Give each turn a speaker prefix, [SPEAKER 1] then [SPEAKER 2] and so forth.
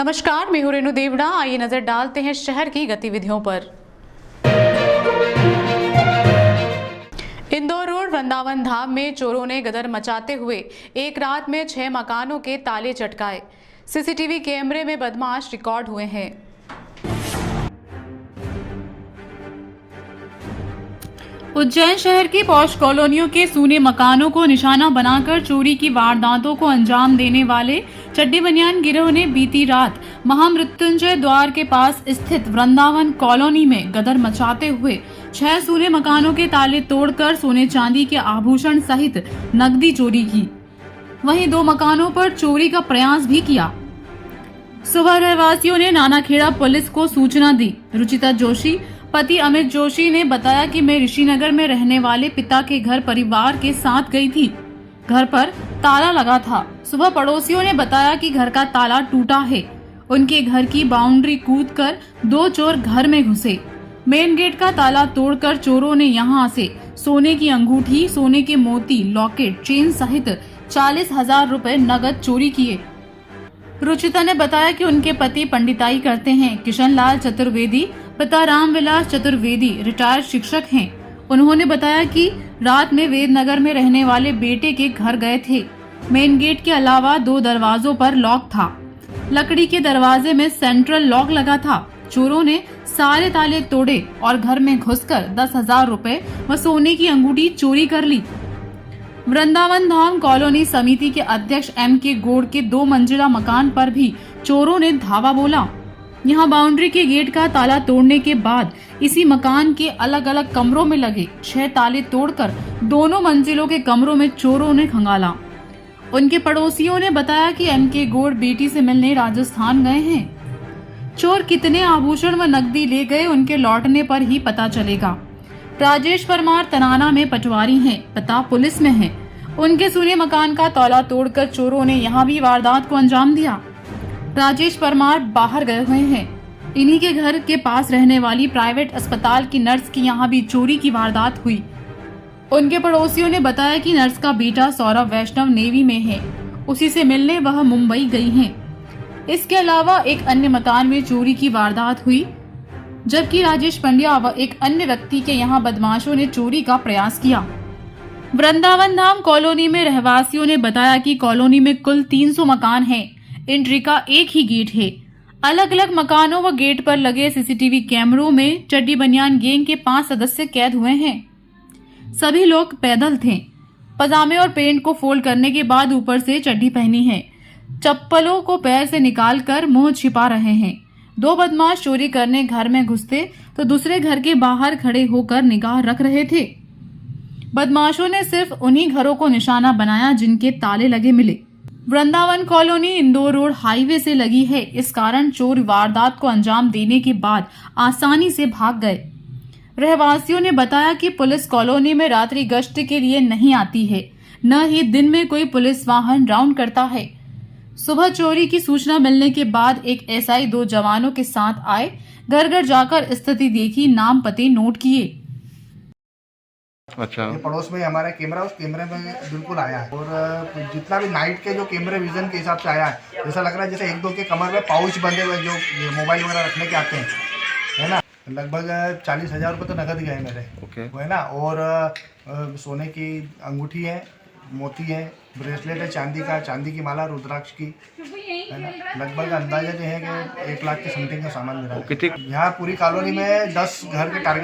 [SPEAKER 1] नमस्कार, मैं हूं रेणु देवड़ा। आइए नजर डालते हैं शहर की गतिविधियों पर। इंदौर रोड वृंदावन धाम में चोरों ने गदर मचाते हुए एक रात में 6 मकानों के ताले चटकाए। सीसीटीवी कैमरे में बदमाश रिकॉर्ड हुए हैं। उज्जैन शहर की पौष कॉलोनियों के सूने मकानों को निशाना बनाकर चोरी की वारदातों को अंजाम देने वाले चड्डी बनियान गिरोह ने बीती रात महामृत्युंजय द्वार के पास स्थित वृंदावन कॉलोनी में गदर मचाते हुए 6 सूने मकानों के ताले तोड़कर सोने चांदी के आभूषण सहित नकदी चोरी की। वहीं 2 मकानों पर चोरी का प्रयास भी किया। सुबह रहवासियों ने नानाखेड़ा पुलिस को सूचना दी। रुचिता जोशी पति अमित जोशी ने बताया कि मैं ऋषिनगर में रहने वाले पिता के घर परिवार के साथ गई थी। घर पर ताला लगा था। सुबह पड़ोसियों ने बताया कि घर का ताला टूटा है। उनके घर की बाउंड्री कूदकर 2 चोर घर में घुसे। मेन गेट का ताला तोड़कर चोरों ने यहां से सोने की अंगूठी, सोने के मोती, लॉकेट, चेन सहित 40,000 रुपए नगद चोरी किए। रुचिता ने बताया कि उनके पति पंडिताई करते हैं। किशन लाल चतुर्वेदी पिता रामविलास चतुर्वेदी रिटायर्ड शिक्षक हैं। उन्होंने बताया कि रात में वेदनगर में रहने वाले बेटे के घर गए थे। मेन गेट के अलावा 2 दरवाजों पर लॉक था। लकड़ी के दरवाजे में सेंट्रल लॉक लगा था। चोरों ने सारे ताले तोड़े और घर में घुसकर 10,000 रुपए व सोने की अंगूठी चोरी कर ली। वृंदावन धाम कॉलोनी समिति के अध्यक्ष M.K. गोड़ के 2 मंजिला मकान पर भी चोरों ने धावा बोला। यहाँ बाउंड्री के गेट का ताला तोड़ने के बाद इसी मकान के अलग अलग कमरों में लगे 6 ताले तोड़कर दोनों मंजिलों के कमरों में चोरों ने खंगाला। उनके पड़ोसियों ने बताया कि M.K. गोड़ बेटी से मिलने राजस्थान गए हैं। चोर कितने आभूषण व नकदी ले गए उनके लौटने पर ही पता चलेगा। राजेश परमार तनाना में पटवारी हैं, पिता पुलिस में हैं। उनके सूने मकान का ताला तोड़कर चोरों ने यहाँ भी वारदात को अंजाम दिया। राजेश परमार बाहर गए हुए हैं। इन्हीं के घर के पास रहने वाली प्राइवेट अस्पताल की नर्स की यहाँ भी चोरी की वारदात हुई। उनके पड़ोसियों ने बताया कि नर्स का बेटा सौरभ वैष्णव नेवी में है। उसी से मिलने वह मुंबई गई हैं। इसके अलावा एक अन्य मकान में चोरी की वारदात हुई, जबकि राजेश पंड्या व एक अन्य व्यक्ति के यहाँ बदमाशों ने चोरी का प्रयास किया। वृंदावन धाम कॉलोनी में रहवासियों ने बताया कि कॉलोनी में कुल 300 मकान हैं। एंट्री का एक ही गेट है। अलग अलग मकानों व गेट पर लगे सीसीटीवी कैमरों में चड्डी बनियान गैंग के 5 सदस्य कैद हुए हैं। सभी लोग पैदल थे। पजामे और पैंट को फोल्ड करने के बाद ऊपर से चड्डी पहनी है। चप्पलों को पैर से निकालकर मुंह छिपा रहे हैं। 2 बदमाश चोरी करने घर में घुसते तो दूसरे घर के बाहर खड़े होकर निगाह रख रहे थे। बदमाशों ने सिर्फ उन्हीं घरों को निशाना बनाया जिनके ताले लगे मिले। Vrindavan colony Indore road highway से लगी है। इस कारण चोर वारदात को अंजाम देने के बाद आसानी से भाग गए। रहवासियों ने बताया कि पुलिस कॉलोनी में रात्रि गश्त के लिए नहीं आती है, न ही दिन में कोई पुलिस वाहन राउंड करता है। सुबह चोरी की सूचना मिलने के बाद एक SI 2 जवानों के साथ आए। घर घर जाकर स्थिति देखी, नाम पते नोट किए।
[SPEAKER 2] अच्छा,
[SPEAKER 3] ये पड़ोस में हमारा कैमरा, उस कैमरे में बिल्कुल आया है। और जितना भी नाइट के जो कैमरे विजन के हिसाब से आया है, ऐसा लग रहा है जैसे 1-2 के कमर में पाउच बंधे हुए जो मोबाइल वगैरह रखने के आते हैं, है ना। लगभग 40,000 रुपये तो नकद गए मेरे।
[SPEAKER 2] ओके।
[SPEAKER 3] वो है ना। और सोने की अंगूठी है, मोती है, ब्रेसलेट है चांदी की माला, रुद्राक्ष की, है ना। लगभग अंदाजा जो है कि 1 लाख के समथिंग का सामान मिला है। यहाँ पूरी कॉलोनी में 10 घर के टारगेट